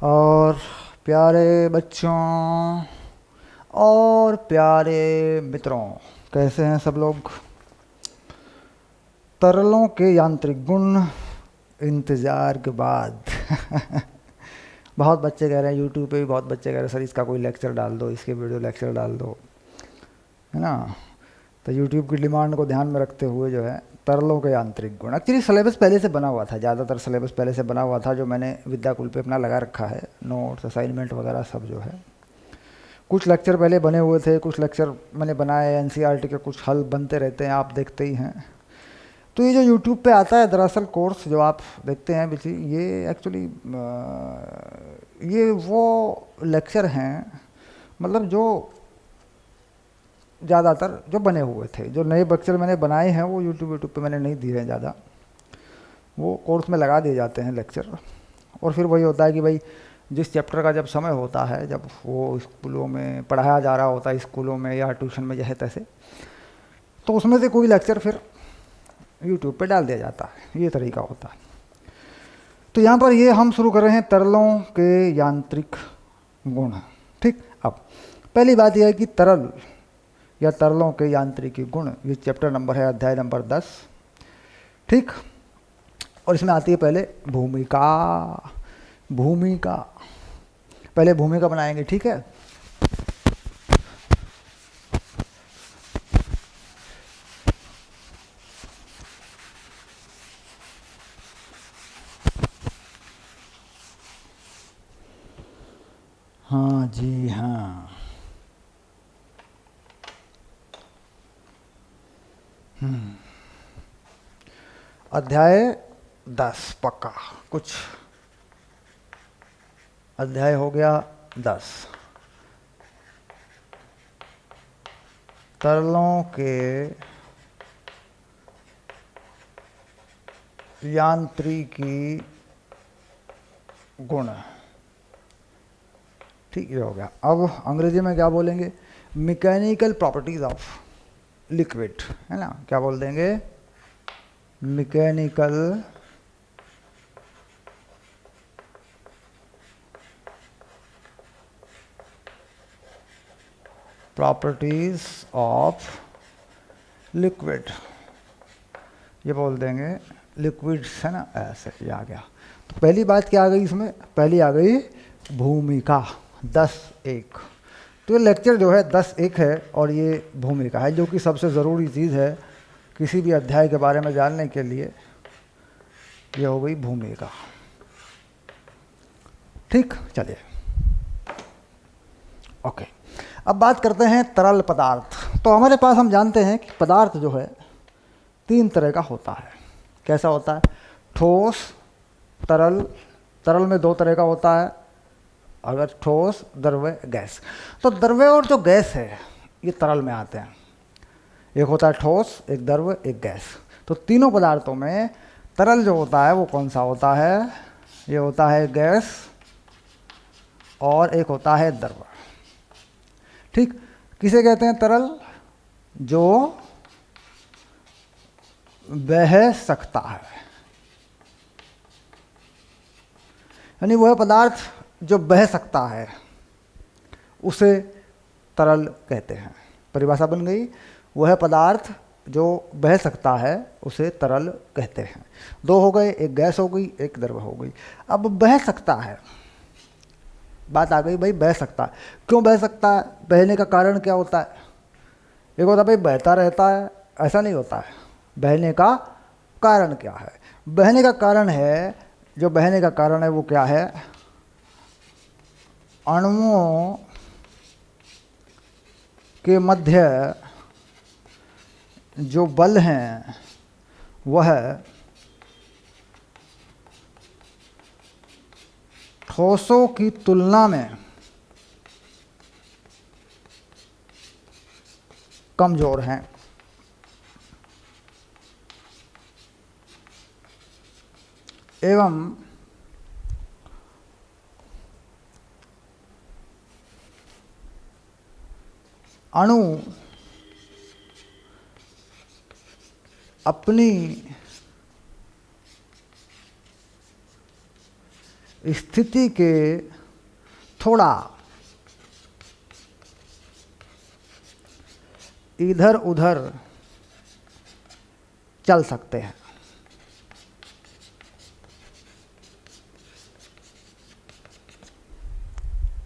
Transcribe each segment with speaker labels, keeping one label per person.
Speaker 1: और प्यारे बच्चों और प्यारे मित्रों, कैसे हैं सब लोग। तरलों के यांत्रिक गुण, इंतज़ार के बाद बहुत बच्चे कह रहे हैं, यूट्यूब पे भी बहुत बच्चे कह रहे हैं सर इसका कोई लेक्चर डाल दो, इसके वीडियो लेक्चर डाल दो, है ना। तो यूट्यूब की डिमांड को ध्यान में रखते हुए जो है तरलों के यांत्रिक गुण, एक्चुअली सिलेबस पहले से बना हुआ था, ज़्यादातर सिलेबस पहले से बना हुआ था जो मैंने विद्याकुल पे अपना लगा रखा है, नोट्स असाइनमेंट वगैरह सब जो है। कुछ लेक्चर पहले बने हुए थे, कुछ लेक्चर मैंने बनाए, एनसीईआरटी के कुछ हल बनते रहते हैं, आप देखते ही हैं। तो ये जो यूट्यूब पे आता है दरअसल कोर्स जो आप देखते हैं बेची, ये एक्चुअली ये वो लेक्चर हैं, मतलब जो ज़्यादातर जो बने हुए थे, जो नए लेक्चर मैंने बनाए हैं वो यूट्यूब पे मैंने नहीं दिए हैं ज़्यादा, वो कोर्स में लगा दिए जाते हैं लेक्चर। और फिर वही होता है कि भाई जिस चैप्टर का जब समय होता है, जब वो स्कूलों में पढ़ाया जा रहा होता है, स्कूलों में या ट्यूशन में जैसे तैसे, तो उसमें से कोई लेक्चर फिर यूट्यूब पे डाल दिया जाता है, ये तरीका होता है। तो यहाँ पर ये हम शुरू कर रहे हैं तरलों के यांत्रिक गुण। ठीक, अब पहली बात यह है कि तरल या तरलों के यांत्रिकी गुण, ये चैप्टर नंबर है, अध्याय नंबर 10। ठीक, और इसमें आती है पहले भूमिका। भूमिका, पहले भूमिका बनाएंगे, ठीक है। हाँ जी हाँ, अध्याय 10 पक्का, कुछ अध्याय हो गया 10। तरलों के यांत्रिकी गुण, ठीक, ये हो गया। अब अंग्रेजी में क्या बोलेंगे, मैकेनिकल प्रॉपर्टीज ऑफ लिक्विड, है ना। क्या बोल देंगे, मैकेनिकल प्रॉपर्टीज ऑफ लिक्विड, ये बोल देंगे लिक्विड्स, है ना, ऐसे ये आ गया। तो पहली बात क्या आ गई इसमें, पहली आ गई भूमिका 10-1। तो ये लेक्चर जो है 10-1 है और ये भूमिका है, जो कि सबसे ज़रूरी चीज़ है किसी भी अध्याय के बारे में जानने के लिए। ये हो गई भूमिका। ठीक, चलिए ओके। अब बात करते हैं तरल पदार्थ। तो हमारे पास हम जानते हैं कि पदार्थ जो है 3 तरह का होता है। कैसा होता है, ठोस, तरल। तरल में 2 तरह का होता है, अगर ठोस, द्रव्य, गैस। तो द्रव्य और जो गैस है ये तरल में आते हैं। एक होता है ठोस, एक द्रव्य, एक गैस। तो तीनों पदार्थों में तरल जो होता है वो कौन सा होता है, ये होता है गैस, और एक होता है द्रव्य। ठीक, किसे कहते हैं तरल, जो बह सकता है, यानी वह पदार्थ जो बह सकता है उसे तरल कहते हैं। परिभाषा बन गई, वह पदार्थ जो बह सकता है उसे तरल कहते हैं। 2 हो गए, एक गैस हो गई, एक द्रव हो गई। अब बह सकता है, बात आ गई भाई, बह सकता है, क्यों बह सकता है, बहने का कारण क्या होता है। एक होता है भाई बहता रहता है, ऐसा नहीं होता है। बहने का कारण क्या है, बहने का कारण है, जो बहने का कारण है वो क्या है, अणुओं के मध्य जो बल हैं वह ठोसों की तुलना में कमजोर हैं। एवं अणु अपनी स्थिति के थोड़ा इधर उधर चल सकते हैं।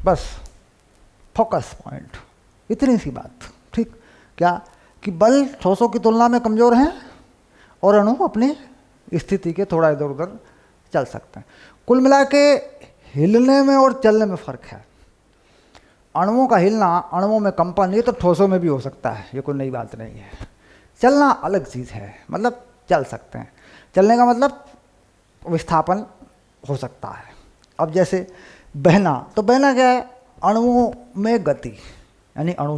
Speaker 1: बस फोकस पॉइंट, इतनी सी बात। ठीक, क्या कि बल ठोसों की तुलना में कमज़ोर हैं और अणु अपनी स्थिति के थोड़ा इधर उधर चल सकते हैं। कुल मिला के हिलने में और चलने में फ़र्क है। अणुओं का हिलना, अणुओं में कंपन, ये तो ठोसों में भी हो सकता है, ये कोई नई बात नहीं है। चलना अलग चीज़ है, मतलब चल सकते हैं। चलने का मतलब विस्थापन हो सकता है। अब जैसे बहना, तो बहना क्या है? अणुओं में गति, यानी अणु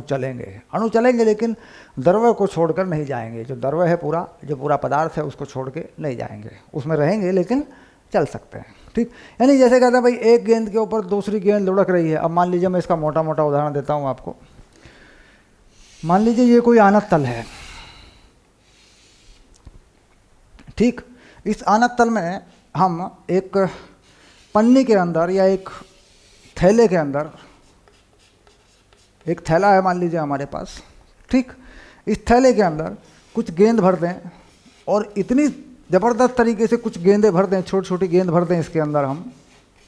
Speaker 1: चलेंगे लेकिन द्रव्य को छोड़कर नहीं जाएंगे। जो द्रव्य है पूरा, जो पूरा पदार्थ है उसको छोड़ के नहीं जाएंगे, उसमें रहेंगे लेकिन चल सकते हैं। ठीक, यानी जैसे कहते हैं भाई एक गेंद के ऊपर दूसरी गेंद लुढ़क रही है। अब मान लीजिए मैं इसका मोटा मोटा उदाहरण देता हूँ आपको। मान लीजिए ये कोई आनत तल है। ठीक, इस आनत तल में हम एक पन्नी के अंदर या एक थैले के अंदर, एक थैला है मान लीजिए हमारे पास। ठीक, इस थैले के अंदर कुछ गेंद भर दें और इतनी ज़बरदस्त तरीके से कुछ गेंदें भर दें, छोटी छोटी गेंद भर दें इसके अंदर हम।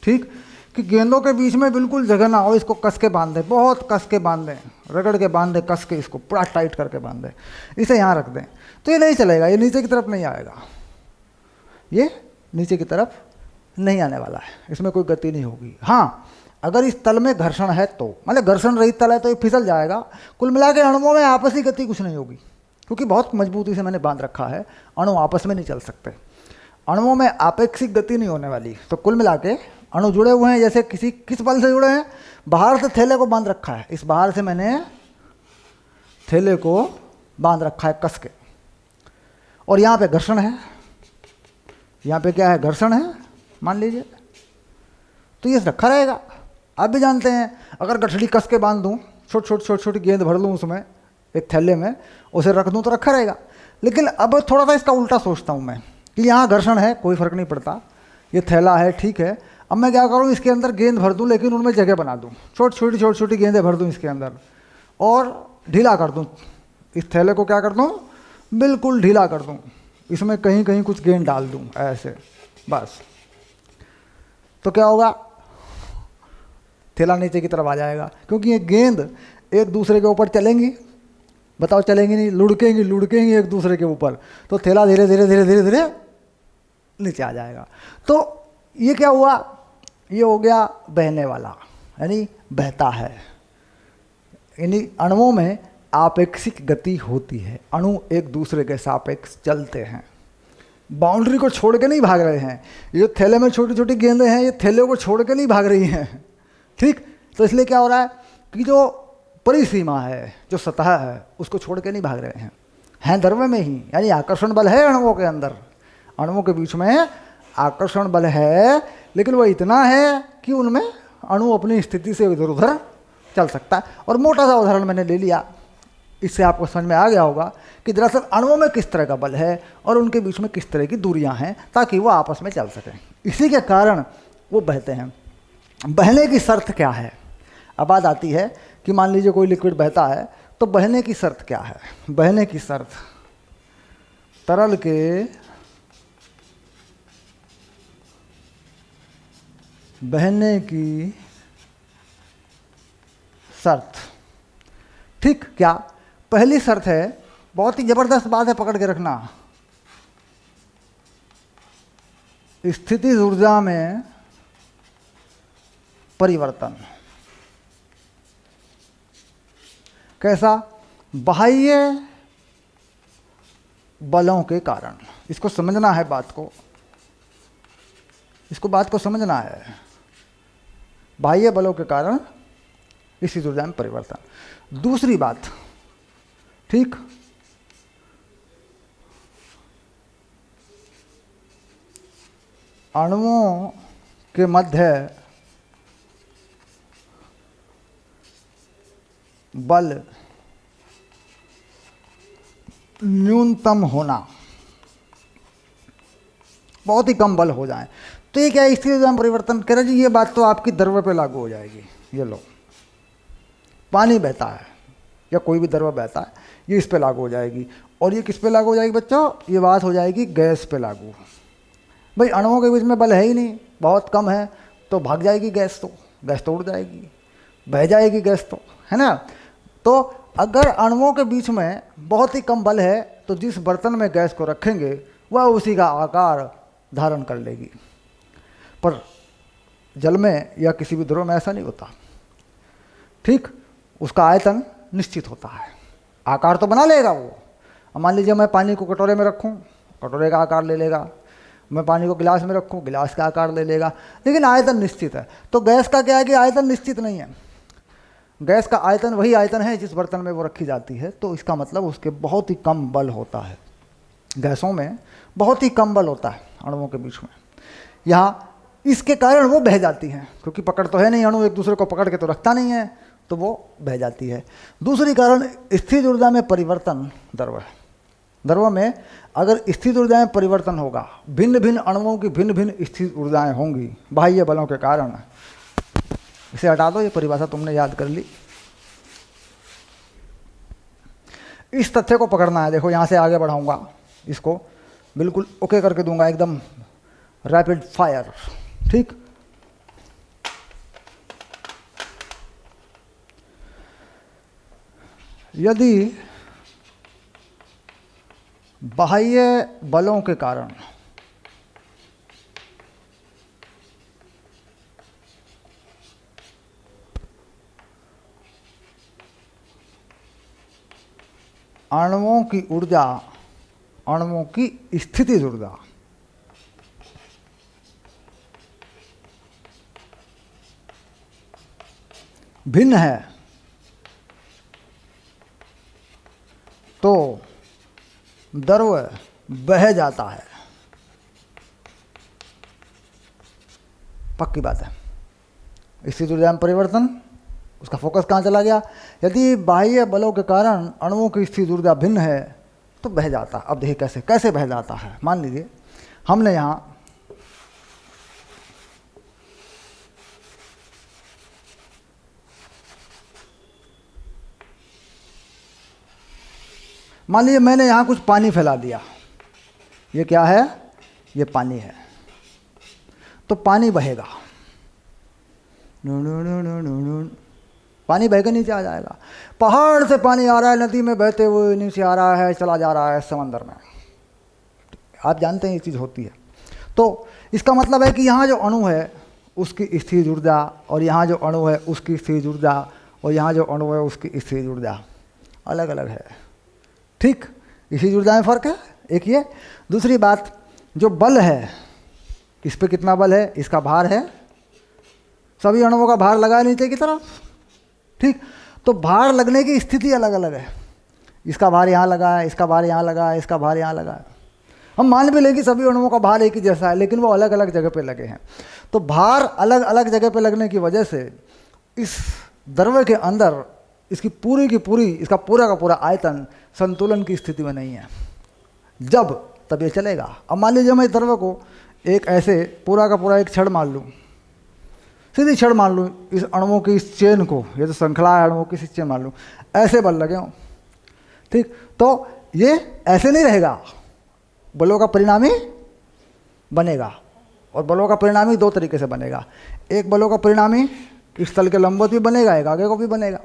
Speaker 1: ठीक, कि गेंदों के बीच में बिल्कुल जगह ना हो, इसको कस के बांध दें, बहुत कस के बांध दें, रगड़ के बांध दें, कस के इसको पूरा टाइट करके बांध दें, इसे यहाँ रख दें, तो ये नहीं चलेगा, ये नीचे की तरफ नहीं आएगा, ये नीचे की तरफ नहीं आने वाला है, इसमें कोई गति नहीं होगी। हाँ, अगर इस तल में घर्षण है तो, मतलब घर्षण रहित तल है तो ये फिसल जाएगा। कुल मिला के अणुओं में आपसी गति कुछ नहीं होगी, क्योंकि बहुत मजबूती से मैंने बांध रखा है, अणु आपस में नहीं चल सकते, अणुओं में आपेक्षिक गति नहीं होने वाली। तो कुल मिला के अणु जुड़े हुए हैं, जैसे किस बल से जुड़े हैं? बाहर से थैले को बांध रखा है, इस बाहर से मैंने थैले को बांध रखा है कस के, और यहाँ पे घर्षण है, यहाँ पे क्या है? घर्षण है मान लीजिए, तो ये रखा रहेगा। आप भी जानते हैं, अगर गठड़ी कस के बांध दूँ, छोटी छोटी गेंद भर लूँ उसमें एक थैले में, उसे रख दूँ तो रखा रहेगा। लेकिन अब थोड़ा सा इसका उल्टा सोचता हूँ मैं कि यहाँ घर्षण है, कोई फ़र्क नहीं पड़ता, ये थैला है, ठीक है। अब मैं क्या करूँ, इसके अंदर गेंद भर दूँ, लेकिन उनमें जगह बना दूँ, छोटी छोटी गेंदें भर दूँ इसके अंदर और ढीला कर दूँ इस थैले को। क्या कर दूँ? बिल्कुल ढीला कर दूँ, इसमें कहीं कहीं कुछ गेंद डाल दूँ ऐसे, बस। तो क्या होगा? थैला नीचे की तरफ आ जाएगा, क्योंकि ये गेंद एक दूसरे के ऊपर चलेंगी। बताओ चलेंगी नहीं? लुढ़केंगी एक दूसरे के ऊपर, तो थैला धीरे धीरे नीचे आ जाएगा। तो ये क्या हुआ? ये हो गया बहने वाला, यानी बहता है। यानी अणुओं में आपेक्षिक गति होती है, अणु एक दूसरे के सापेक्ष चलते हैं, बाउंड्री को छोड़ के नहीं भाग रहे हैं। ये थैले में छोटी छोटी गेंदें हैं, ये थैले को छोड़ के नहीं भाग रही हैं। ठीक, तो इसलिए क्या हो रहा है कि जो परिसीमा है, जो सतह है, उसको छोड़ के नहीं भाग रहे हैं द्रव्य में ही, यानी आकर्षण बल है अणुओं के अंदर, अणुओं के बीच में आकर्षण बल है, लेकिन वो इतना है कि उनमें अणु अपनी स्थिति से इधर उधर चल सकता है। और मोटा सा उदाहरण मैंने ले लिया, इससे आपको समझ में आ गया होगा कि दरअसल अणुओं में किस तरह का बल है और उनके बीच में किस तरह की दूरियां हैं, ताकि वो आपस में चल सकें। इसी के कारण वो बहते हैं। बहने की शर्त क्या है? अब बात आती है कि मान लीजिए कोई लिक्विड बहता है, तो बहने की शर्त क्या है? बहने की शर्त, तरल के बहने की शर्त। ठीक, क्या? पहली शर्त है, बहुत ही जबरदस्त बात है, पकड़ के रखना, स्थितिज ऊर्जा में परिवर्तन। कैसा? बाह्य बलों के कारण। इसको समझना है, बात को समझना है। बाह्य बलों के कारण स्थितिज ऊर्जा में परिवर्तन। दूसरी बात, ठीक, अणुओं के मध्य बल न्यूनतम होना, बहुत ही कम बल हो जाए तो ये क्या है, स्थिति ऊर्जा में परिवर्तन। कह रहे जी ये बात तो आपकी द्रव्य पे लागू हो जाएगी। ये लो, पानी बहता है या कोई भी द्रव्य बहता है, ये इस पे लागू हो जाएगी। और ये किस पे लागू हो जाएगी बच्चों, ये बात हो जाएगी गैस पे लागू। भाई अणुओं के बीच में बल है ही नहीं, बहुत कम है, तो भाग जाएगी गैस, तो गैस तो उड़ जाएगी, बह जाएगी गैस, तो है ना। तो अगर अणुओं के बीच में बहुत ही कम बल है तो जिस बर्तन में गैस को रखेंगे वह उसी का आकार धारण कर लेगी। पर जल में या किसी भी द्रव में ऐसा नहीं होता, ठीक। उसका आयतन निश्चित होता है, आकार तो बना लेगा वो। अब मान लीजिए मैं पानी को कटोरे में रखूं, कटोरे का आकार ले लेगा। मैं पानी को गिलास में रखूं, गिलास का आकार ले लेगा, लेकिन आयतन निश्चित है। तो गैस का क्या है कि आयतन निश्चित नहीं है। गैस का आयतन वही आयतन है जिस बर्तन में वो रखी जाती है। तो इसका मतलब उसके बहुत ही कम बल होता है, गैसों में बहुत ही कम बल होता है अणुओं के बीच में। यहाँ इसके कारण वो बह जाती हैं, क्योंकि पकड़ तो है नहीं, अणु एक दूसरे को पकड़ के तो रखता नहीं है, तो वो बह जाती है। दूसरी कारण स्थिर ऊर्जा में परिवर्तन द्रव है। द्रव में अगर स्थिर ऊर्जा में परिवर्तन होगा, भिन्न भिन्न अणुओं की भिन्न भिन्न स्थिर ऊर्जाएं होंगी बाह्य बलों के कारण। इसे हटा दो, ये परिभाषा तुमने याद कर ली। इस तथ्य को पकड़ना है। देखो यहाँ से आगे बढ़ाऊंगा, इसको बिल्कुल ओके करके दूंगा, एकदम रैपिड फायर, ठीक। यदि बाह्य बलों के कारण अणुओं की ऊर्जा, अणुओं की स्थितिज ऊर्जा भिन्न है, तो द्रव बह जाता है। पक्की बात है। स्थिति ऊर्जा में परिवर्तन, उसका फोकस कहाँ चला गया। यदि बाह्य बलों के कारण अणुओं की स्थिति ऊर्जा भिन्न है तो बह जाता। अब देखिए कैसे कैसे बह जाता है। मान लीजिए हमने यहाँ मान लीजिए मैंने यहाँ कुछ पानी फैला दिया। ये क्या है, ये पानी है। तो पानी बहेगा, पानी बहकर नीचे आ जाएगा। पहाड़ से पानी आ रहा है, नदी में बहते हुए नीचे आ रहा है, चला जा रहा है समंदर में। आप जानते हैं ये चीज़ होती है। तो इसका मतलब है कि यहाँ जो अणु है उसकी स्थिर ऊर्जा, और यहाँ जो अणु है उसकी स्थिर ऊर्जा, और यहाँ जो अणु है उसकी स्थिर ऊर्जा अलग अलग है, ठीक। इसी ऊर्जा में फर्क है, एक ये। दूसरी बात, जो बल है, इस पे कितना बल है, इसका भार है, सभी अणुओं का भार लगा है नीचे की तरफ, ठीक। तो भार लगने की स्थिति अलग अलग है। इसका भार यहाँ लगा है, इसका भार यहाँ लगा है, इसका भार यहाँ लगा है। हम मान भी लें कि सभी अणुओं का भार एक ही जैसा है, लेकिन वो अलग अलग जगह पे लगे हैं। तो भार अलग अलग जगह पे लगने की वजह से इस द्रव्य के अंदर इसकी पूरी की पूरी, इसका पूरा का पूरा आयतन संतुलन की स्थिति में नहीं है। जब तब ये चलेगा। अब मान लीजिए मैं इस द्रव्य को एक ऐसे पूरा का पूरा एक छड़ मान लूँ, सीधी छड़ मान लूँ, इस अणुओं की इस चेन को, ये जो श्रृंखला है अणुओं की इस चेन मान लूँ, ऐसे बल लगे हों, ठीक। तो ये ऐसे नहीं रहेगा, बलों का परिणामी बनेगा। और बलों का परिणामी दो तरीके से बनेगा। एक बलों का परिणामी इस तल के लंबवत भी बनेगा, एक आगे को भी बनेगा।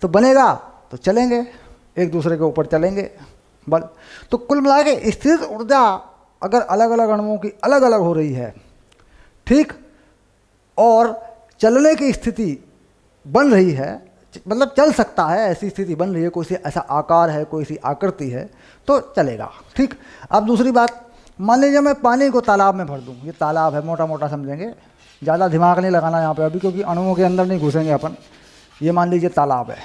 Speaker 1: तो बनेगा तो चलेंगे, एक दूसरे के ऊपर चलेंगे बल। तो कुल मिला के स्थिर ऊर्जा अगर अलग अलग अणुओं की अलग अलग हो रही है, ठीक, और चलने की स्थिति बन रही है, मतलब चल सकता है, ऐसी स्थिति बन रही है, कोई सी ऐसा आकार है, कोई सी आकृति है, तो चलेगा, ठीक। अब दूसरी बात, मान लीजिए मैं पानी को तालाब में भर दूँ। ये तालाब है, मोटा मोटा समझेंगे, ज़्यादा दिमाग नहीं लगाना यहाँ पे अभी, क्योंकि अणुओं के अंदर नहीं घुसेंगे अपन। ये मान लीजिए तालाब है,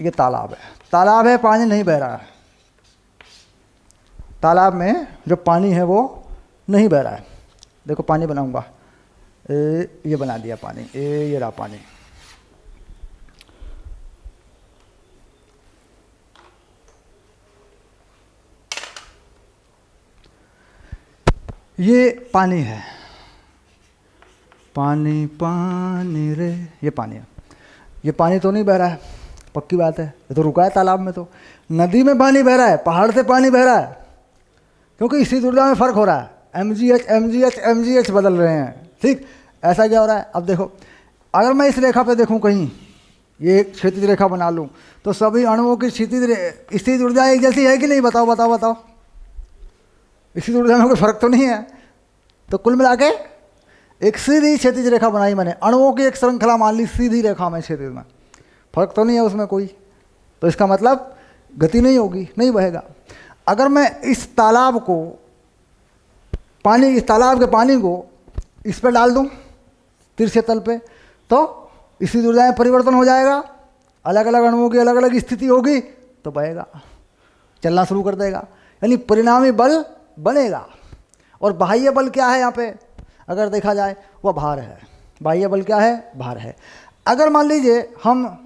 Speaker 1: ये तालाब है, तालाब है, पानी नहीं बह रहा है। तालाब में जो पानी है वो नहीं बह रहा है। देखो पानी बनाऊंगा, ये बना दिया पानी, ये रहा पानी। ये पानी है, पानी पानी रे, ये पानी है। ये पानी तो नहीं बह रहा है, पक्की बात है, ये तो रुका है तालाब में। तो नदी में पानी बह रहा है, पहाड़ से पानी बह रहा है, क्योंकि स्थिति ऊर्जा में फ़र्क हो रहा है। mgh बदल रहे हैं। ठीक, ऐसा क्या हो रहा है? अब देखो, अगर मैं इस रेखा पे देखूं कहीं, ये एक क्षैतिज रेखा बना लूं, तो सभी अणुओं की स्थिति ऊर्जा एक जैसी है कि नहीं? बताओ बताओ बताओ। स्थिति ऊर्जा में कोई फर्क तो नहीं है। तो कुल मिला के एक सीधी क्षैतिज रेखा बनाई मैंने, अणुओं की एक श्रृंखला मान ली, सीधी रेखा में क्षैतिज में, फर्क तो नहीं है उसमें कोई। तो इसका मतलब गति नहीं होगी, नहीं बहेगा। अगर मैं इस तालाब को पानी, इस तालाब के पानी को इस पर डाल दूं तिरछे तल पे, तो स्थिति ऊर्जा में परिवर्तन हो जाएगा, अलग अलग अणुओं की अलग अलग स्थिति होगी, तो बहेगा, चलना शुरू कर देगा, यानी परिणामी बल बनेगा। और बाह्य बल क्या है यहाँ पे अगर देखा जाए, वह भार है। बाह्य बल क्या है? भार है। अगर मान लीजिए हम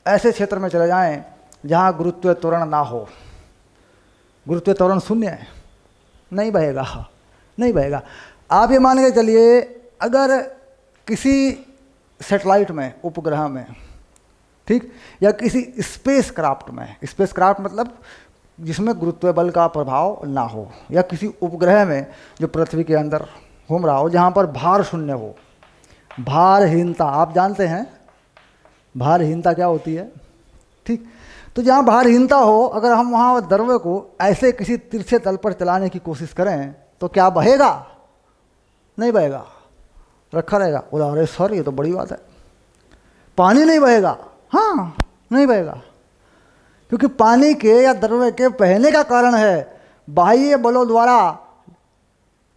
Speaker 1: ऐसे क्षेत्र में चले जाएं जहाँ गुरुत्व त्वरण ना हो, गुरुत्व त्वरण शून्य है, नहीं बहेगा, नहीं बहेगा। आप ये मान के चलिए, अगर किसी सेटेलाइट में, उपग्रह में, ठीक, या किसी स्पेस क्राफ्ट में, स्पेस क्राफ्ट मतलब जिसमें गुरुत्व बल का प्रभाव ना हो, या किसी उपग्रह में जो पृथ्वी के अंदर घूम रहा हो, जहाँ पर भार शून्य हो, भारहीनता, आप जानते हैं भारहीनता क्या होती है, ठीक। तो जहाँ भारहीनता हो, अगर हम वहाँ द्रव्य को ऐसे किसी तिरछे तल पर चलाने की कोशिश करें, तो क्या बहेगा? नहीं बहेगा, रखा रहेगा। बोला अरे सर ये तो बड़ी बात है, पानी नहीं बहेगा। हाँ, नहीं बहेगा, क्योंकि पानी के या द्रव्य के बहने का कारण है बाह्य बलों द्वारा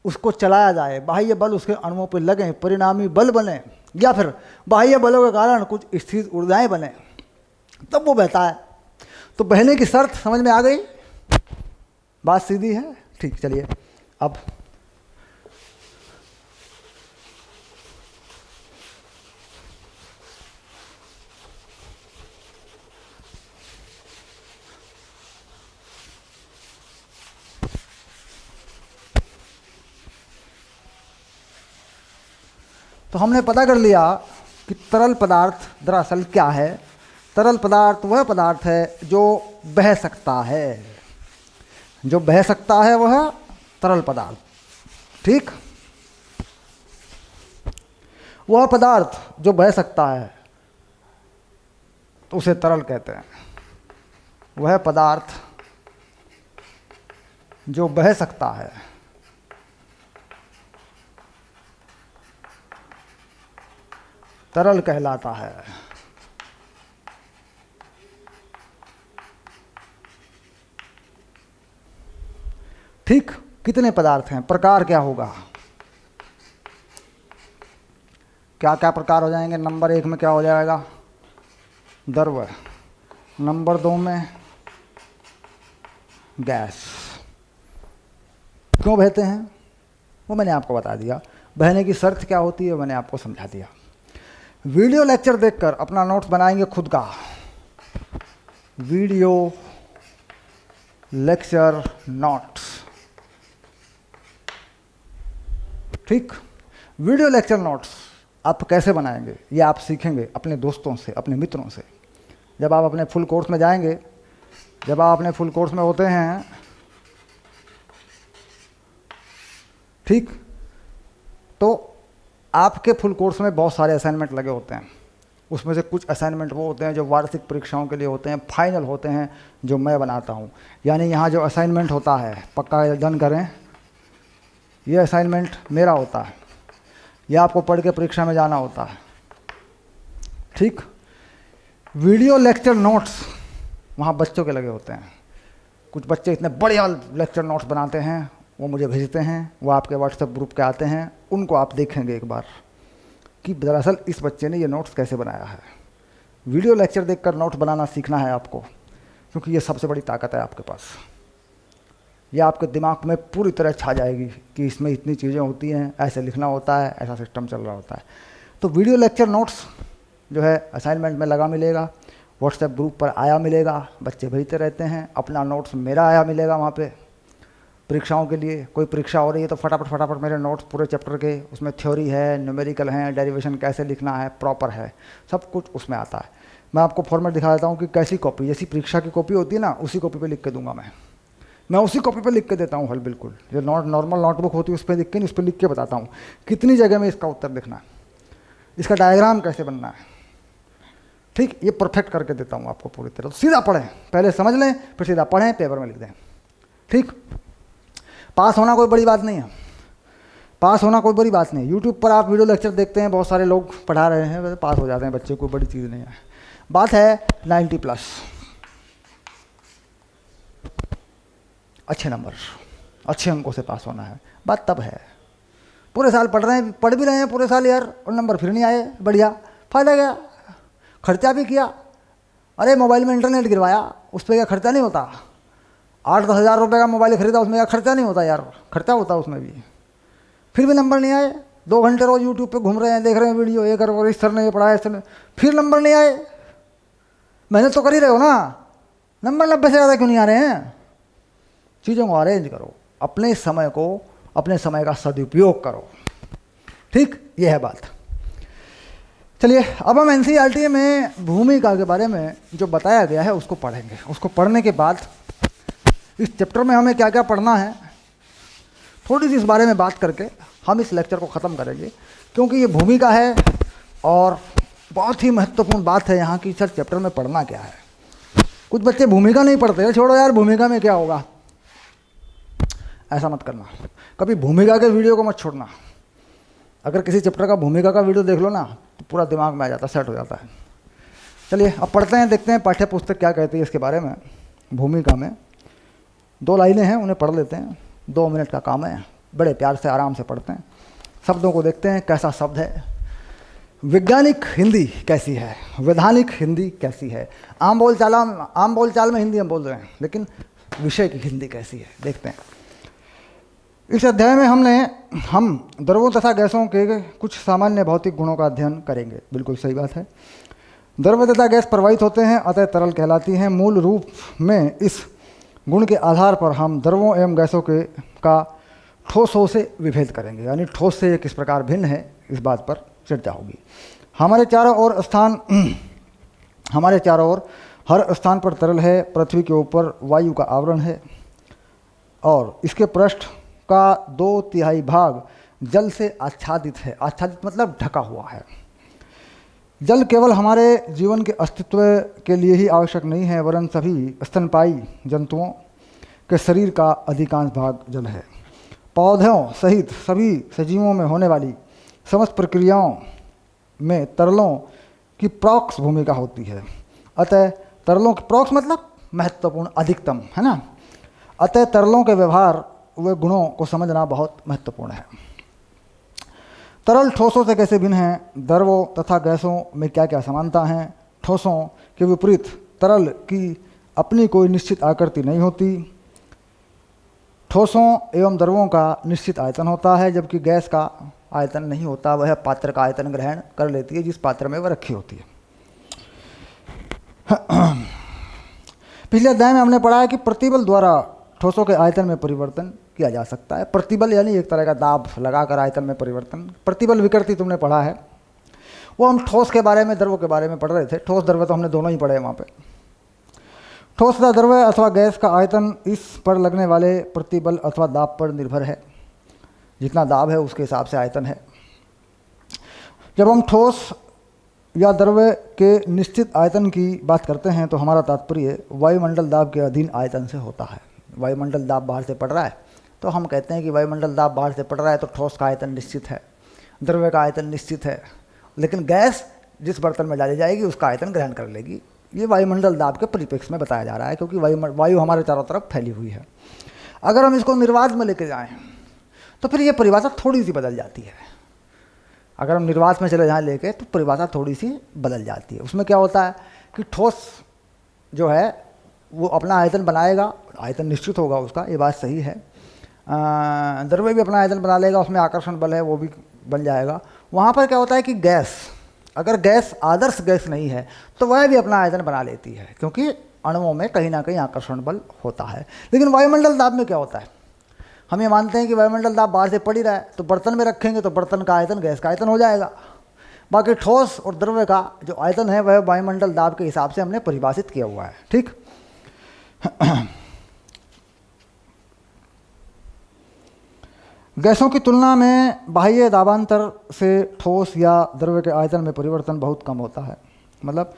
Speaker 1: उसको चलाया जाए, बाह्य बल उसके अणुओं पर लगें, परिणामी बल बने, या फिर बाह्य बलों के कारण कुछ स्थिर ऊर्जाएं बने, तब वो बहता है। तो बहने की शर्त समझ में आ गई, बात सीधी है। ठीक, चलिए अब तो हमने पता कर लिया कि तरल पदार्थ दरअसल क्या है। तरल पदार्थ वह पदार्थ है जो बह सकता है, जो बह सकता है वह तरल पदार्थ, ठीक। वह पदार्थ जो बह सकता है तो उसे तरल कहते हैं। वह पदार्थ जो बह सकता है तरल कहलाता है। ठीक, कितने पदार्थ हैं, प्रकार क्या होगा, क्या क्या प्रकार हो जाएंगे? नंबर 1 में क्या हो जाएगा? द्रव। नंबर 2 में गैस। क्यों बहते हैं वो मैंने आपको बता दिया। बहने की शर्त क्या होती है मैंने आपको समझा दिया। वीडियो लेक्चर देखकर अपना नोट्स बनाएंगे खुद का। वीडियो लेक्चर नोट्स, ठीक। वीडियो लेक्चर नोट्स आप कैसे बनाएंगे ये आप सीखेंगे अपने दोस्तों से, अपने मित्रों से। जब आप अपने फुल कोर्स में जाएंगे, जब आप अपने फुल कोर्स में होते हैं, ठीक, तो आपके फुल कोर्स में बहुत सारे असाइनमेंट लगे होते हैं। उसमें से कुछ असाइनमेंट वो होते हैं जो वार्षिक परीक्षाओं के लिए होते हैं, फाइनल होते हैं, जो मैं बनाता हूँ। यानी यहाँ जो असाइनमेंट होता है, पक्का डन करें, ये असाइनमेंट मेरा होता है, यह आपको पढ़ के परीक्षा में जाना होता है, ठीक। वीडियो लेक्चर नोट्स वहाँ बच्चों के लगे होते हैं। कुछ बच्चे इतने बढ़िया लेक्चर नोट्स बनाते हैं, वो मुझे भेजते हैं, वो आपके व्हाट्सएप ग्रुप के आते हैं, उनको आप देखेंगे एक बार कि दरअसल इस बच्चे ने ये नोट्स कैसे बनाया है। वीडियो लेक्चर देखकर नोट्स बनाना सीखना है आपको, क्योंकि ये सबसे बड़ी ताकत है आपके पास। ये आपके दिमाग में पूरी तरह छा जाएगी कि इसमें इतनी चीज़ें होती हैं, ऐसे लिखना होता है, ऐसा सिस्टम चल रहा होता है। तो वीडियो लेक्चर नोट्स जो है असाइनमेंट में लगा मिलेगा, व्हाट्सएप ग्रुप पर आया मिलेगा, बच्चे भेजते रहते हैं। अपना नोट्स मेरा आया मिलेगा वहाँ पे, परीक्षाओं के लिए कोई परीक्षा हो रही है तो फटाफट फटाफट मेरे नोट्स पूरे चैप्टर के, उसमें थ्योरी है, न्यूमेरिकल है, डेरिवेशन कैसे लिखना है प्रॉपर है, सब कुछ उसमें आता है। मैं आपको फॉर्मेट दिखा देता हूँ कि कैसी कॉपी, जैसी परीक्षा की कॉपी होती है ना, उसी कॉपी पे लिख के दूंगा मैं उसी कॉपी पे लिख के देता हूँ हल, बिल्कुल जो नॉर्मल नोटबुक होती है उस पर लिख के नहीं, उस पर लिख के बताता हूँ कितनी जगह में इसका उत्तर लिखना है, इसका डायग्राम कैसे बनना है, ठीक, ये परफेक्ट करके देता हूँ आपको पूरी तरह। तो सीधा पढ़ें, पहले समझ लें फिर सीधा पढ़ें, पेपर में लिख दें, ठीक। पास होना कोई बड़ी बात नहीं है, पास होना कोई बड़ी बात नहीं। यूट्यूब पर आप वीडियो लेक्चर देखते हैं, बहुत सारे लोग पढ़ा रहे हैं, वैसे पास हो जाते हैं बच्चे, कोई बड़ी चीज़ नहीं है। बात है 90+, अच्छे नंबर, अच्छे अंकों से पास होना है, बात तब है। पूरे साल पढ़ भी रहे हैं पूरे साल यार, और नंबर फिर नहीं आए, बढ़िया, फ़ायदा क्या, खर्चा भी किया, अरे मोबाइल में इंटरनेट गिरवाया, उस पर क्या खर्चा नहीं होता, 8-10 हज़ार रुपये का मोबाइल खरीदा, उसमें क्या खर्चा नहीं होता यार, खर्चा होता उसमें भी, फिर भी नंबर नहीं आए। 2 घंटे रोज यूट्यूब पे घूम रहे हैं, देख रहे हैं वीडियो, ये कर, इस सर ने ये पढ़ाया, इस सर ने, फिर नंबर नहीं आए। मेहनत तो कर ही रहे हो ना, नंबर 90 से ज़्यादा क्यों नहीं आ रहे हैं। चीज़ों को अरेंज करो, अपने समय को, अपने समय का सदुपयोग करो, ठीक, ये है बात। चलिए अब हम एनसीईआरटी में भूमिका के बारे में जो बताया गया है उसको पढ़ेंगे। उसको पढ़ने के बाद इस चैप्टर में हमें क्या क्या पढ़ना है, थोड़ी सी इस बारे में बात करके हम इस लेक्चर को ख़त्म करेंगे, क्योंकि ये भूमिका है और बहुत ही महत्वपूर्ण बात है यहाँ की, सर चैप्टर में पढ़ना क्या है। कुछ बच्चे भूमिका नहीं पढ़ते, छोड़ो यार भूमिका में क्या होगा, ऐसा मत करना, कभी भूमिका के वीडियो को मत छोड़ना। अगर किसी चैप्टर का भूमिका का वीडियो देख लो ना तो पूरा दिमाग में आ जाता है, सेट हो जाता है। चलिए अब पढ़ते हैं, देखते हैं पाठ्य पुस्तक क्या कहती है इसके बारे में। भूमिका में 2 लाइनें हैं, उन्हें पढ़ लेते हैं, 2 मिनट का काम है, बड़े प्यार से आराम से पढ़ते हैं। शब्दों को देखते हैं कैसा शब्द है। वैज्ञानिक हिंदी कैसी है, वैधानिक हिंदी कैसी है। आम बोलचाल में हिंदी हम बोल रहे हैं, लेकिन विषय की हिंदी कैसी है देखते हैं। इस अध्याय में हम द्रवों तथा गैसों के कुछ सामान्य भौतिक गुणों का अध्ययन करेंगे। बिल्कुल सही बात है। द्रव तथा गैस प्रवाहित होते हैं, अतः तरल कहलाती हैं। मूल रूप में इस गुण के आधार पर हम द्रवों एवं गैसों का ठोसों से विभेद करेंगे, यानी ठोस से ये किस प्रकार भिन्न है, इस बात पर चर्चा होगी। हमारे चारों ओर हर स्थान पर तरल है। पृथ्वी के ऊपर वायु का आवरण है और इसके पृष्ठ का 2/3 भाग जल से आच्छादित है। आच्छादित मतलब ढका हुआ है। जल केवल हमारे जीवन के अस्तित्व के लिए ही आवश्यक नहीं है, वरन सभी स्तनपायी जंतुओं के शरीर का अधिकांश भाग जल है। पौधों सहित सभी सजीवों में होने वाली समस्त प्रक्रियाओं में तरलों की प्रॉक्स भूमिका होती है। अतः तरलों की प्रॉक्स मतलब महत्वपूर्ण, अधिकतम, है ना। अतः तरलों के व्यवहार व गुणों को समझना बहुत महत्वपूर्ण है। तरल ठोसों से कैसे भिन्न हैं, द्रवों तथा गैसों में क्या क्या समानता हैं। ठोसों के विपरीत तरल की अपनी कोई निश्चित आकृति नहीं होती। ठोसों एवं द्रवों का निश्चित आयतन होता है, जबकि गैस का आयतन नहीं होता, वह पात्र का आयतन ग्रहण कर लेती है जिस पात्र में वह रखी होती है। पिछले अध्याय में हमने पढ़ा है कि प्रतिबल द्वारा ठोसों के आयतन में परिवर्तन किया जा सकता है। प्रतिबल यानी एक तरह का दाब लगाकर आयतन में परिवर्तन। प्रतिबल विकृति तुमने पढ़ा है, वो हम ठोस के बारे में, द्रव के बारे में पढ़ रहे थे। ठोस द्रव तो हमने दोनों ही पढ़े वहाँ पे। ठोस तथा द्रव अथवा गैस का आयतन इस पर लगने वाले प्रतिबल अथवा दाब पर निर्भर है। जितना दाब है उसके हिसाब से आयतन है। जब हम ठोस या द्रव के निश्चित आयतन की बात करते हैं तो हमारा तात्पर्य वायुमंडल दाब के अधीन आयतन से होता है। वायुमंडल दाब बाहर से पड़ रहा है तो हम कहते हैं कि वायुमंडल दाब बाहर से पड़ रहा है तो ठोस का आयतन निश्चित है, द्रव्य का आयतन निश्चित है, लेकिन गैस जिस बर्तन में डाली जाएगी उसका आयतन ग्रहण कर लेगी। ये वायुमंडल दाब के परिप्रेक्ष्य में बताया जा रहा है, क्योंकि वायु हमारे चारों तरफ फैली हुई है। अगर हम इसको निर्वात में लेके जाएं तो फिर ये परिभाषा थोड़ी सी बदल जाती है। अगर हम निर्वात में चले जाएँ लेके तो परिभाषा थोड़ी सी बदल जाती है। उसमें क्या होता है कि ठोस जो है वो अपना आयतन बनाएगा, आयतन निश्चित होगा उसका, ये बात सही है। द्रव्य भी अपना आयतन बना लेगा, उसमें आकर्षण बल है वो भी बन जाएगा। वहाँ पर क्या होता है कि गैस, अगर गैस आदर्श गैस नहीं है तो वह भी अपना आयतन बना लेती है, क्योंकि अणुओं में कहीं ना कहीं आकर्षण बल होता है। लेकिन वायुमंडल दाब में क्या होता है, हम ये मानते हैं कि वायुमंडल दाब बाहर से पड़ ही रहा है, तो बर्तन में रखेंगे तो बर्तन का आयतन गैस का आयतन हो जाएगा। बाकी ठोस और द्रव्य का जो आयतन है वह वायुमंडल दाब के हिसाब से हमने परिभाषित किया हुआ है। ठीक। गैसों की तुलना में बाह्य दाबांतर से ठोस या द्रव्य के आयतन में परिवर्तन बहुत कम होता है। मतलब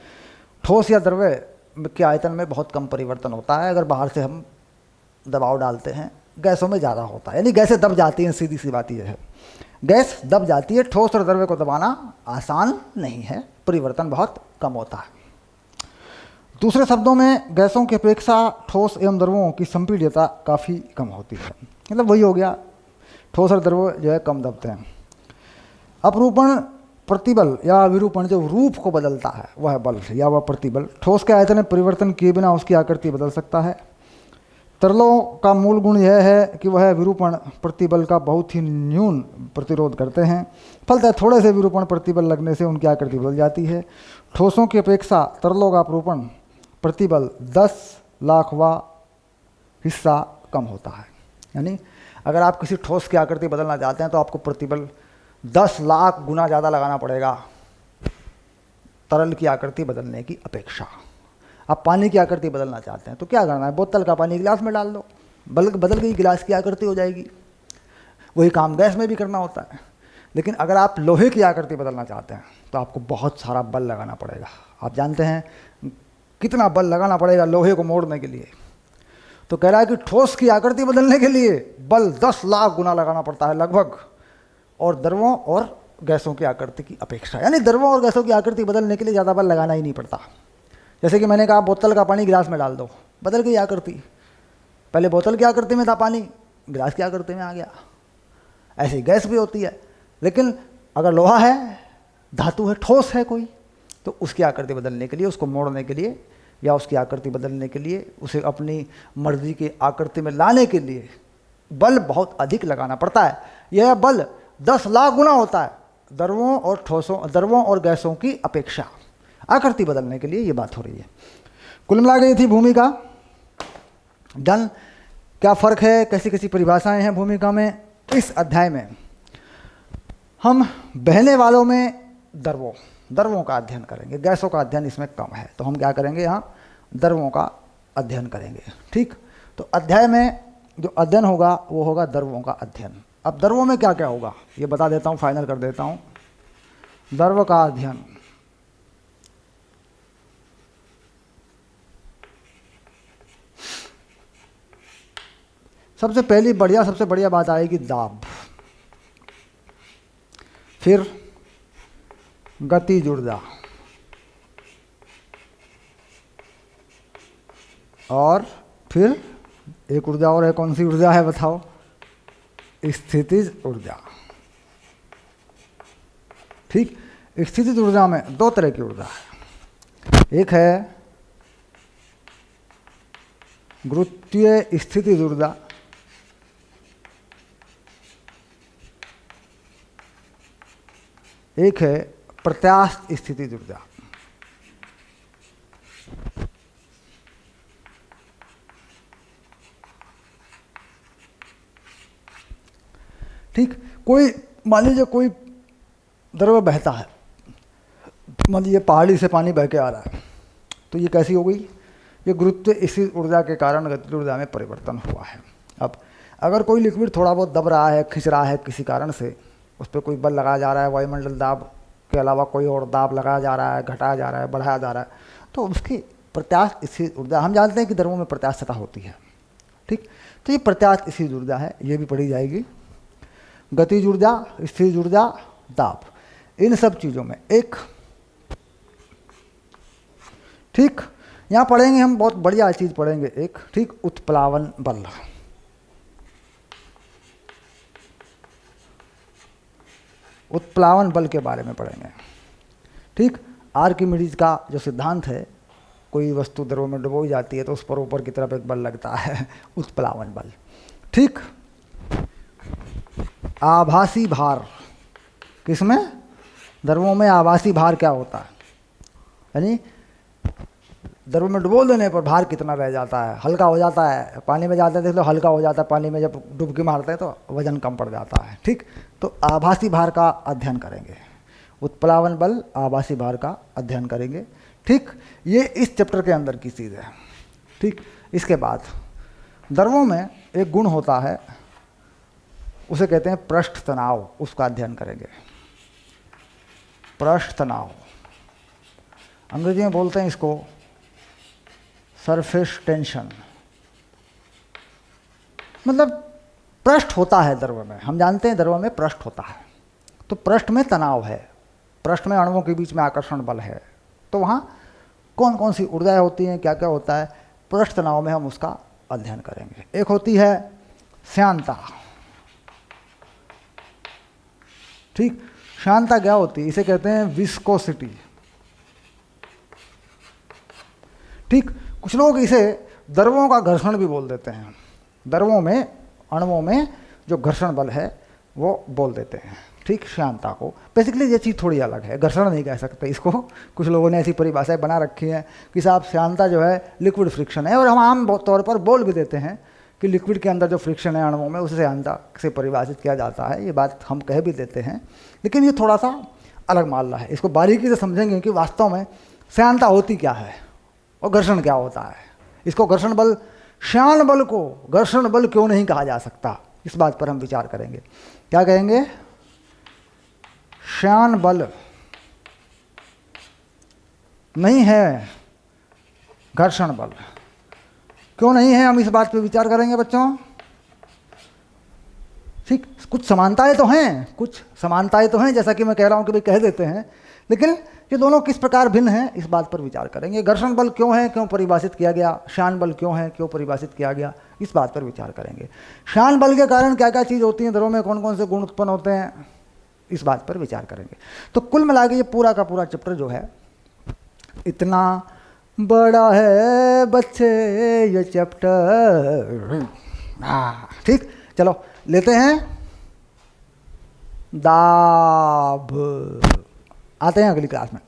Speaker 1: ठोस या द्रव्य के आयतन में बहुत कम परिवर्तन होता है अगर बाहर से हम दबाव डालते हैं। गैसों में ज़्यादा होता है, यानी गैसें दब जाती हैं, सीधी सी बात यह है, गैस दब जाती है। ठोस और द्रव्य को दबाना आसान नहीं है, परिवर्तन बहुत कम होता है। दूसरे शब्दों में गैसों की अपेक्षा ठोस एवं द्रवों की संपीड्यता काफ़ी कम होती है। मतलब वही हो गया, ठोस और द्रव जो है कम दबते हैं। अपरूपण प्रतिबल या विरूपण जो रूप को बदलता है वह बल या वह प्रतिबल ठोस के आयतन में परिवर्तन किए बिना उसकी आकृति बदल सकता है। तरलों का मूल गुण यह है कि वह विरूपण प्रतिबल का बहुत ही न्यून प्रतिरोध करते हैं, फलतः थोड़े से विरूपण प्रतिबल लगने से उनकी आकृति बदल जाती है। ठोसों की अपेक्षा तरलों का अपरूपण प्रतिबल 10 लाखवां हिस्सा कम होता है। यानी अगर आप किसी ठोस की आकृति बदलना चाहते हैं तो आपको प्रतिबल 10 लाख गुना ज़्यादा लगाना पड़ेगा तरल की आकृति बदलने की अपेक्षा। आप पानी की आकृति बदलना चाहते हैं तो क्या करना है, बोतल का पानी गिलास में डाल दो, बदल गई, गिलास की आकृति हो जाएगी। वही काम गैस में भी करना होता है। लेकिन अगर आप लोहे की आकृति बदलना चाहते हैं तो आपको बहुत सारा बल लगाना पड़ेगा। आप जानते हैं कितना बल लगाना पड़ेगा लोहे को मोड़ने के लिए। तो कह रहा है कि ठोस की आकृति बदलने के लिए बल 10 लाख गुना लगाना पड़ता है लगभग, और द्रवों और गैसों की आकृति की अपेक्षा। यानी द्रवों और गैसों की आकृति बदलने के लिए ज़्यादा बल लगाना ही नहीं पड़ता। जैसे कि मैंने कहा बोतल का पानी गिलास में डाल दो, बदल गई आकृति। पहले बोतल की आकृति में था पानी, गिलास की आकृति में आ गया। ऐसे ही गैस भी होती है। लेकिन अगर लोहा है, धातु है, ठोस है कोई, तो उसकी आकृति बदलने के लिए, उसको मोड़ने के लिए या उसकी आकृति बदलने के लिए, उसे अपनी मर्जी की आकृति में लाने के लिए बल बहुत अधिक लगाना पड़ता है। यह बल 10 लाख गुना होता है द्रवों और गैसों की अपेक्षा आकृति बदलने के लिए। ये बात हो रही है। कुल मिला गई थी भूमिका डन। क्या फ़र्क है, कैसी कैसी परिभाषाएं हैं भूमिका में। इस अध्याय में हम बहने वालों में द्रवों का अध्ययन करेंगे। गैसों का अध्ययन इसमें कम है, तो हम क्या करेंगे, यहाँ द्रवों का अध्ययन करेंगे। ठीक। तो अध्याय में जो अध्ययन होगा वो होगा द्रवों का अध्ययन। अब द्रवों में क्या क्या होगा ये बता देता हूँ, फाइनल कर देता हूँ। द्रव का अध्ययन, सबसे बढ़िया बात आएगी दाब, फिर गतिज ऊर्जा, और फिर एक ऊर्जा और है। कौन सी ऊर्जा है बताओ, स्थितिज ऊर्जा। ठीक। स्थितिज ऊर्जा में 2 तरह की ऊर्जा है। एक है गुरुत्वीय स्थितिज ऊर्जा, एक है प्रत्यास्थ स्थितिज ऊर्जा। ठीक। कोई मान लीजिए कोई द्रव्य बहता है, मान लीजिए पहाड़ी से पानी बह के आ रहा है, तो ये कैसी हो गई, ये गुरुत्व स्थितिज ऊर्जा के कारण गतिज ऊर्जा में परिवर्तन हुआ है। अब अगर कोई लिक्विड थोड़ा बहुत दब रहा है, खिंच रहा है किसी कारण से, उस पर कोई बल लगाया जा रहा है, वायुमंडल दाब के अलावा कोई और दाब लगाया जा रहा है, घटाया जा रहा है, बढ़ाया जा रहा है, तो उसकी प्रत्यास्थ स्थितिज ऊर्जा, हम जानते हैं कि द्रवों में प्रत्यास्थता होती है। ठीक। तो ये प्रत्यास्थ स्थितिज ऊर्जा है, ये भी पढ़ी जाएगी। गतिज ऊर्जा, स्थितिज ऊर्जा, दाब, इन सब चीज़ों में एक, ठीक, यहाँ पढ़ेंगे हम, बहुत बढ़िया चीज़ पढ़ेंगे एक, ठीक, उत्प्लावन बल। उत्प्लावन बल के बारे में पढ़ेंगे। ठीक। आर्किमिडीज का जो सिद्धांत है, कोई वस्तु द्रव में डुबोई जाती है तो उस पर ऊपर की तरफ एक बल लगता है, उत्प्लावन बल। ठीक। आभासी भार, किसमें, द्रवों में आभासी भार क्या होता है, यानी द्रव में डुबो देने पर भार कितना रह जाता है, हल्का हो जाता है। पानी में जाते थे तो हल्का हो जाता है, पानी में जब डुबकी मारते हैं तो वजन कम पड़ जाता है। ठीक, तो आभासी भार का अध्ययन करेंगे, उत्प्लावन बल आभासी भार का अध्ययन करेंगे। ठीक, ये इस चैप्टर के अंदर की चीज़ है। ठीक, इसके बाद द्रवों में एक गुण होता है, उसे कहते हैं पृष्ठ तनाव, उसका अध्ययन करेंगे। पृष्ठ तनाव, अंग्रेजी में बोलते हैं इसको सरफेस टेंशन। मतलब पृष्ठ होता है द्रव में, हम जानते हैं द्रव में पृष्ठ होता है, तो पृष्ठ में तनाव है, पृष्ठ में अणुओं के बीच में आकर्षण बल है। तो वहाँ कौन कौन सी ऊर्जाएं होती हैं, क्या क्या होता है, पृष्ठ तनाव में हम उसका अध्ययन करेंगे। एक होती है श्यानता। ठीक, श्यानता क्या होती है, इसे कहते हैं विस्कोसिटी। ठीक, कुछ लोग इसे द्रवों का घर्षण भी बोल देते हैं। द्रवों में, अणुओं में जो घर्षण बल है वो बोल देते हैं। ठीक, श्यानता को। बेसिकली ये चीज़ थोड़ी अलग है, घर्षण नहीं कह सकते इसको। कुछ लोगों ने ऐसी परिभाषाएं बना रखी हैं कि साहब श्यानता जो है लिक्विड फ्रिक्शन है, और हम आम तौर पर बोल भी देते हैं कि लिक्विड के अंदर जो फ्रिक्शन है अणुओं में, उसे श्यानता से परिभाषित किया जाता है। ये बात हम कह भी देते हैं, लेकिन ये थोड़ा सा अलग मामला है। इसको बारीकी से समझेंगे कि वास्तव में श्यानता होती क्या है और घर्षण क्या होता है। इसको घर्षण बल, श्यान बल को घर्षण बल क्यों नहीं कहा जा सकता, इस बात पर हम विचार करेंगे। क्या कहेंगे, श्यान बल नहीं है घर्षण बल, क्यों नहीं है, हम इस बात पर विचार करेंगे बच्चों। ठीक, कुछ समानताएं तो हैं, कुछ समानताएं तो हैं, जैसा कि मैं कह रहा हूं कि भाई कह देते हैं, लेकिन ये दोनों किस प्रकार भिन्न हैं, इस बात पर विचार करेंगे। घर्षण बल क्यों है, क्यों परिभाषित किया गया, श्यान बल क्यों है, क्यों परिभाषित किया गया, इस बात पर विचार करेंगे। श्यान बल के कारण क्या क्या चीज़ होती है, द्रव में कौन कौन से गुण उत्पन्न होते हैं, इस बात पर विचार करेंगे। तो कुल मिला के ये पूरा का पूरा चैप्टर जो है, इतना बड़ा है बच्चे ये चैप्टर। ठीक, चलो लेते हैं दाब, आते हैं अगली क्लास में।